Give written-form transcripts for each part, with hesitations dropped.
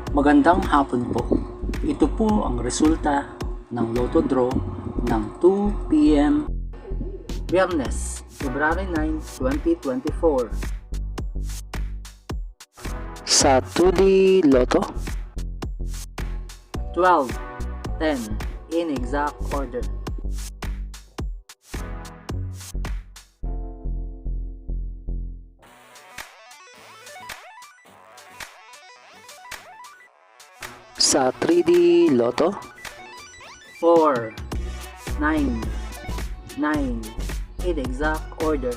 Magandang hapon po. Ito po ang resulta ng Lotto Draw ng 2 p.m. Biyernes, February 9, 2024. Sa 2D Lotto, 12, 10 in exact order. sa 3D Lotto, 4, 9, 9 in exact order.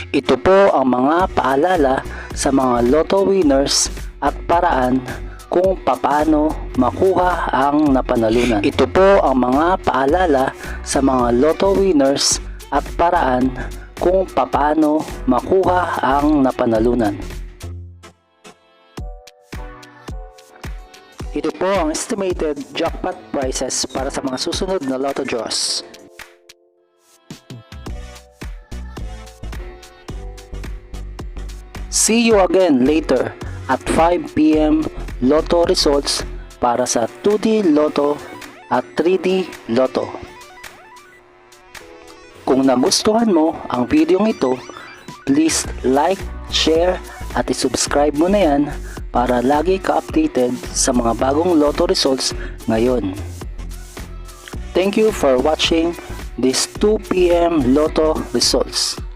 ito po ang mga paalala sa mga Lotto winners at paraan kung paano makuha ang napanalunan. Ito po ang mga paalala sa mga Lotto winners at paraan kung paano makuha ang napanalunan. Ito po ang estimated jackpot prices para sa mga susunod na Lotto draws. See you again later at 5 p.m. Lotto results para sa 2D Lotto at 3D Lotto. Kung nagustuhan mo ang video ito, please like, share at isubscribe mo na yan para lagi ka updated sa mga bagong Lotto results ngayon. Thank you for watching this 2 p.m. Lotto results.